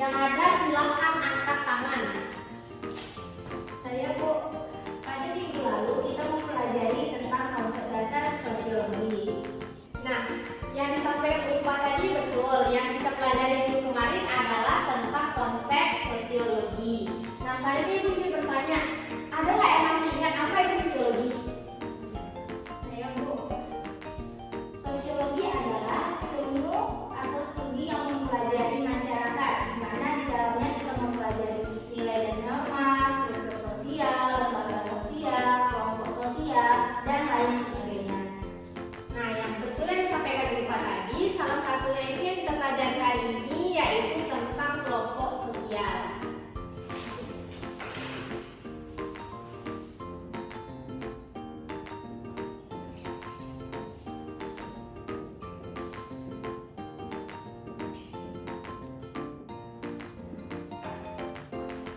Yang ada silakan angkat tangan. Saya Bu, pada minggu lalu kita mempelajari tentang konsep dasar sosiologi. Nah, yang disampaikan Upa tadi betul. Yang kita pelajari minggu kemarin adalah tentang konsep sosiologi. Nah, saat ini Ibu ingin bertanya, ada nggak yang masih ingat apa itu sosiologi? Saya Bu, sosiologi adalah ilmu atau studi yang mempelajari masyarakat, di mana di dalamnya kita mempelajari nilai dan norma, struktur sosial, lembaga sosial, kelompok sosial, dan lain sebagainya. Nah, yang betul yang disampaikan Upa tadi, salah satunya itu yang kita pelajari hari ini yaitu tentang kelompok sosial.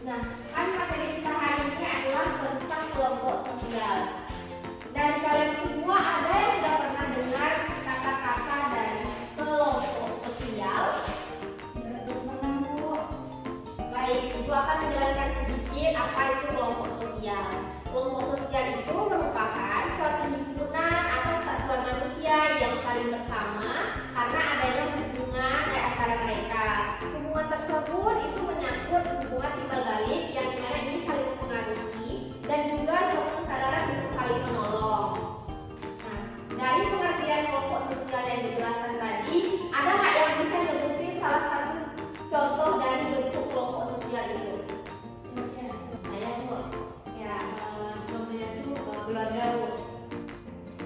Nah, kan materi kita hari ini adalah tentang kelompok sosial. Dari kalian semua ada yang sudah pernah dengar kata-kata dari kelompok sosial? Belum pernah Bu. Baik, Ibu akan menjelaskan sedikit apa itu kelompok sosial. Kelompok sosial itu merupakan suatu himpunan atau satuan manusia yang saling bersama karena adanya hubungan di antara mereka. Hubungan tersebut itu menyangkut hubungan timbal balik yang dimana ini saling mempengaruhi dan juga suatu kesadaran untuk saling menolong. Nah, dari pengertian kelompok sosial yang dijelaskan tadi, ada nggak yang bisa nyebutin salah satu contoh dari bentuk kelompok sosial itu? Saya Bu. Ya, contohnya itu keluarga Bu.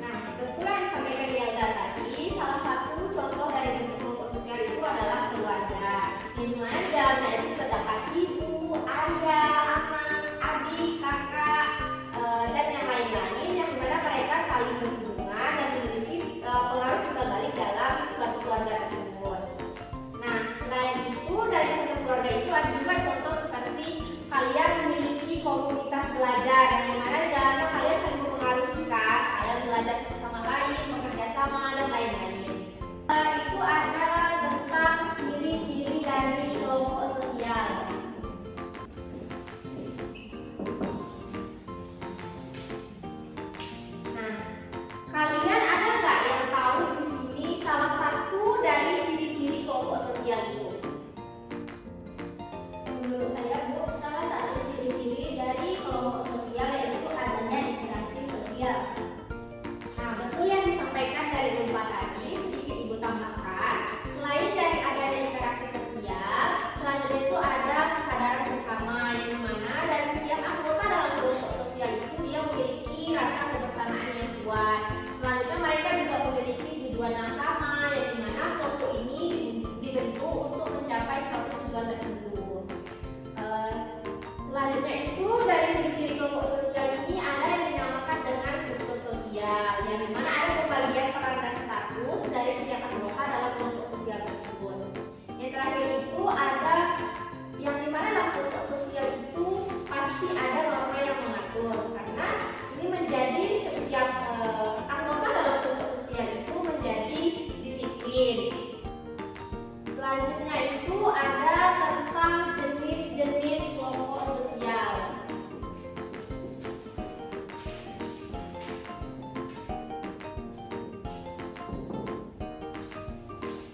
Nah, betul yang disampaikan Yalda tadi, salah satu contoh dari bentuk kelompok sosial itu adalah keluarga. Di mana di dalamnya itu terdapat ibu, ayah, anak, adik, kakak, dan yang lain-lain yang dimana mereka saling berhubungan dan memiliki pengaruh timbal balik dalam suatu keluarga tersebut. Nah, selain itu dari contoh keluarga itu ada juga contoh seperti kalian memiliki komunitas belajar yang mana di dalamnya kalian saling mempengaruhi kan, kalian belajar bersama lain, bekerja sama dan lain-lain. Itu adalah tentang ciri-ciri dari kelompok sosial. Nah, kalian ada nggak yang tahu di sini salah satu dari ciri-ciri kelompok sosial itu? Menurut saya Bu, salah satu ciri-ciri dari kelompok sosial yaitu adanya interaksi sosial. Nah, betul yang disampaikan dari Upa tadi, sedikit Ibu tambahkan. Selain dari adanya interaksi sosial, selanjutnya itu ada kesadaran bersama yang dimana dari setiap anggota dalam kelompok sosial itu dia memiliki rasa kebersamaan yang kuat. Selanjutnya mereka juga memiliki tujuan yang sama yang dimana kelompok ini dibentuk untuk mencapai suatu tujuan tertentu. Selanjutnya itu dari ciri-ciri kelompok sosial ini ada yang dinamakan dengan struktur sosial, yang dimana ada pembagian peran dan status dari setiap anggota dalam kelompok sosial tersebut. Yang terakhir itu ada yang dimana dalam kelompok sosial itu pasti ada norma yang mengatur, karena ini menjadi setiap anggota dalam kelompok sosial itu menjadi disiplin. Selanjutnya itu ada tentang jenis-jenis kelompok sosial.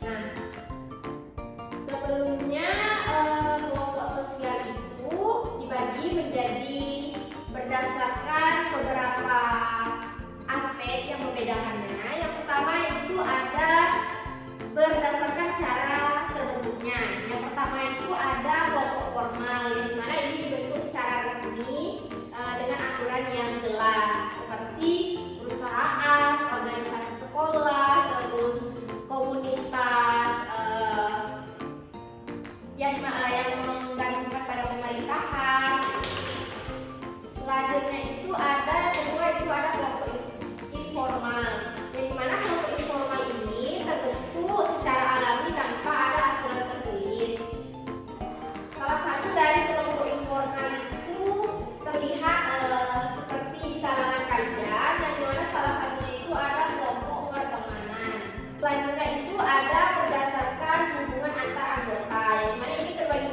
Nah, sebelumnya kelompok sosial itu dibagi menjadi berdasarkan beberapa aspek yang membedakannya. Yang pertama itu ada berdasarkan cara terbentuknya. Yang pertama itu ada kelompok formal, yang dimana ini dibentuk secara resmi dengan aturan yang jelas seperti perusahaan, organisasi sekolah, terus komunitas yang menggantungkan pada pemerintahan. Selanjutnya itu ada kelompok informal, yang dimana kelompok informal ini terbentuk secara alami tanpa ada aturan tertulis. Salah satu dari kelompok informal itu terlihat seperti di kalangan kalian, yang dimana salah satunya itu ada kelompok pertemanan. Selanjutnya itu ada berdasarkan hubungan antar anggota, yang mana ini terbagi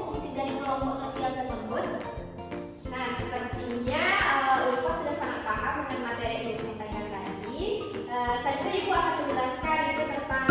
fungsi dari kelompok sosial tersebut? Nah, sepertinya Ulfa sudah sangat paham dengan materi yang disampaikan tadi. Selanjutnya Ibu akan menjelaskan itu tentang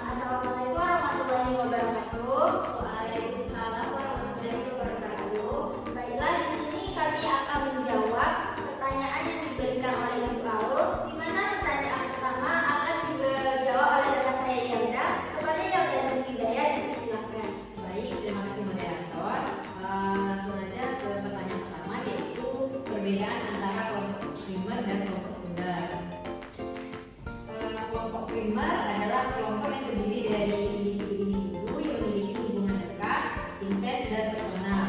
Assalamualaikum warahmatullahi wabarakatuh. Waalaikumsalam warahmatullahi wabarakatuh. Baiklah, di sini kami akan menjawab pertanyaan yang diberikan oleh Ibu Aul, di mana pertanyaan pertama akan dijawab oleh rekan saya Yanda. Kepada yang dan Hidayah, dipersilakan. Baik, terima kasih moderator. Langsung saja ke pertanyaan pertama, yaitu perbedaan antara kelompok primer dan kelompok sekunder. Kelompok primer adalah kelompok yang terdiri dari individu-individu yang memiliki hubungan dekat, intens dan personal.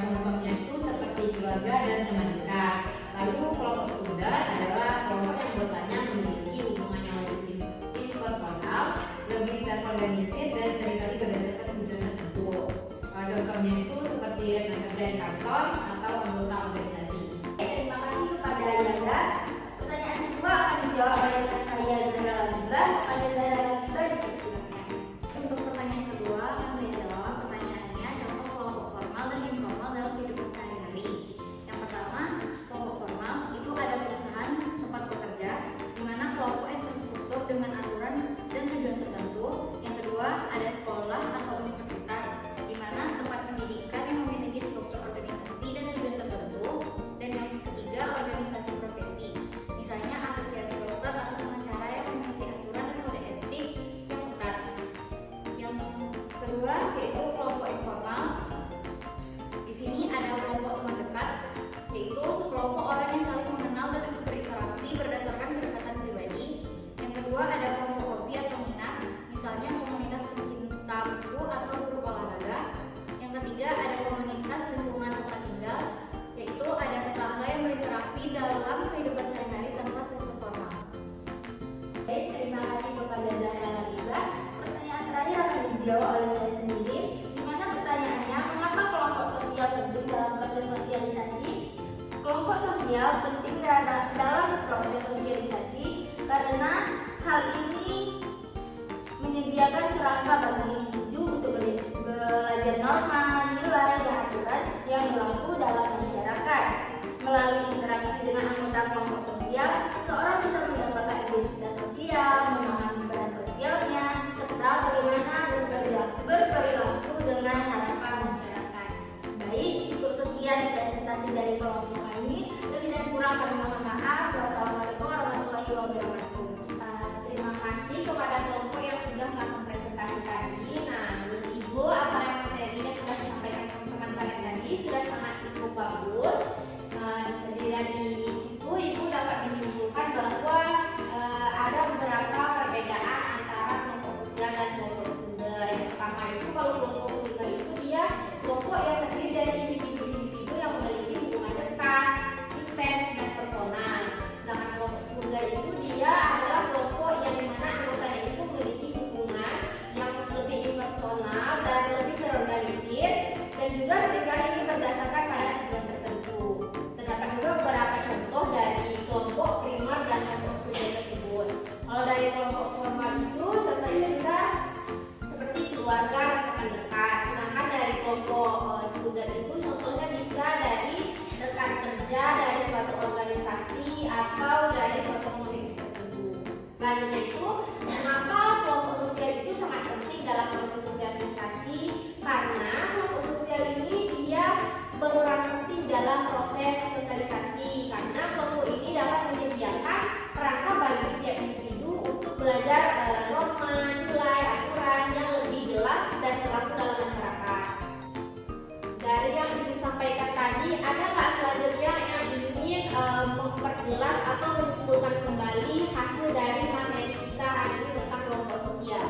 Contohnya itu seperti keluarga dan teman dekat. Lalu kelompok sekunder adalah kelompok yang anggotanya memiliki hubungan yang lebih impersonal, lebih terorganisir dan seringkali berdasarkan tujuan tertentu. Contohnya itu seperti rekan kerja di kantor atau anggota organisasi. Terima kasih kepada Yanda. Pertanyaan kedua akan dijawab oleh rekan saya Zahra Labibah. Kepada Zahra Labibah, dipersilakan. Untuk pertanyaan kedua akan saya jawab pertanyaannya contoh kelompok formal dan informal dalam kehidupan sehari-hari. Yang pertama, kelompok formal itu ada perusahaan tempat bekerja di mana kelompok yang terstruktur dengan aturan dan tujuan tertentu. Yang kedua, ada sekolah atau universitas di mana tempat pendidikan yang memiliki struktur organisasi dan tujuan tertentu. Dan yang kelompok orang yang saling mengenal dan berinteraksi berdasarkan kedekatan pribadi. Yang kedua ada kelompok hobi atau minat, misalnya komunitas pencinta buku atau grup olahraga. Yang ketiga ada komunitas lingkungan tempat tinggal, yaitu ada tetangga yang berinteraksi dalam kehidupan sehari-hari tanpa struktur formal. Baik, terima kasih kepada Zahra Labiba. Pertanyaan terakhir akan dijawab oleh saya sendiri, di mana pertanyaannya, mengapa kelompok sosial penting dalam proses sosialisasi? Kelompok sosial penting dalam proses sosialisasi karena hal ini menyediakan kerangka bagi individu untuk belajar norma, nilai, dan aturan yang berlaku dalam masyarakat. Melalui interaksi dengan anggota kelompok sosial, seorang bisa mendapatkan identitas sosial, memahami peran sosialnya, serta bagaimana berperilaku dengan harapan masyarakat. Baik, cukup sekian presentasi dari kelompok kami. Lebih dan kurang kami mohon maaf. Wassalamualaikum warahmatullahi wabarakatuh. Terima kasih kepada kelompok yang sudah melakukan presentasi tadi. Nah, menurut Ibu, apa yang materi yang sudah disampaikan teman-teman kalian tadi sudah sangat cukup bagus. Dari situ Ibu dapat menyimpulkan bahwa ada beberapa perbedaan antara kelompok sosial dan kelompok studi. Yang pertama itu, kalau kelompok studi itu dia kelompok yang terdiri dari individu-individu yang memiliki hubungan dekat, intens, dan personal. Sedangkan kelompok studi itu dia adalah kelompok yang dimana anggotanya itu memiliki hubungan yang lebih impersonal dan lebih terorganisir, dan juga seringkali ini berdasarkan pada tujuan tertentu. Terdapat juga beberapa contoh dari kelompok primer dan kelompok studi tersebut. Kalau dari kelompok formal itu contohnya bisa seperti keluarga dan teman dekat. Sedangkan dari kelompok studi itu contohnya bisa dari rekan kerja, dari suatu organisasi, atau dari suatu komunitas tertentu. Selanjutnya itu, mengapa kelompok sosial itu sangat penting dalam proses sosialisasi? Karena kelompok sosial ini dia berperan penting dalam proses sosialisasi, karena kelompok ini dapat menyediakan kerangka bagi setiap individu untuk belajar norma, nilai, aturan yang lebih jelas dan berlaku dalam masyarakat. Dari yang Ibu sampaikan tadi, ada nggak selanjutnya yang ingin memperjelas atau menyimpulkan kembali hasil dari materi kita hari ini tentang kelompok sosial?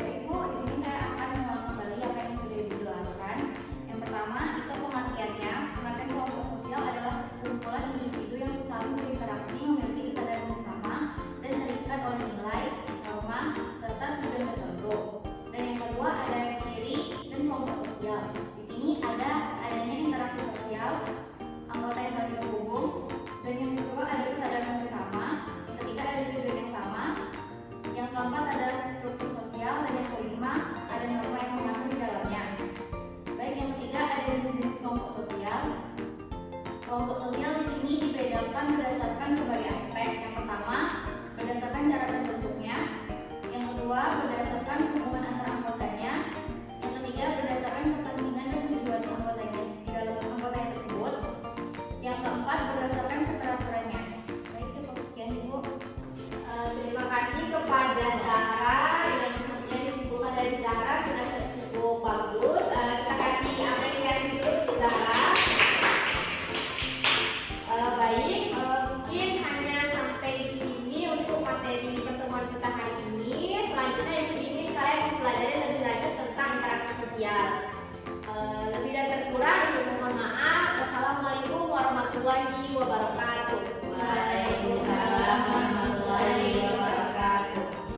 Ibu, di sini saya akan mengulang kembali apa yang sudah dijelaskan. Yang pertama, itu pengertiannya. Pengertian kelompok sosial adalah kumpulan individu yang saling berinteraksi, memiliki kesadaran bersama, dan terikat oleh nilai, norma, serta tujuan tertentu. Dan yang kedua ada ciri dan kelompok sosial. Di sini adanya interaksi sosial, anggota yang saling terhubung. Dan yang kedua ada kesadaran bersama. Yang ketiga ada tujuan yang sama. Yang keempat ada struktur sosial, dan yang kelima ada norma yang mengatur di dalamnya. Baik, yang ketiga ada jenis kelompok sosial. Kelompok sosial di sini dibedakan berdasarkan berbagai aspek. Yang pertama, berdasarkan cara terbentuknya. Yang kedua, berdasarkan hubungan antar anggotanya. Yang ketiga, berdasarkan kepentingan dan tujuan anggotanya di dalam anggotanya tersebut. Yang keempat, berdasarkan keteraturannya. Baik, cukup sekian Ibu. Terima kasih kepada Zahra, yang disimpulkan dari Zahra sudah cukup bagus. Kita kasih apresiasi dulu untuk Zahra. Baik, mungkin hanya sampai di sini untuk materi pertemuan kita hari ini. Selanjutnya Ibu ingin kalian mempelajari lebih lanjut tentang interaksi sosial. Lebih dan terkurang Ibu mohon maaf. Wassalamualaikum warahmatullahi wabarakatuh.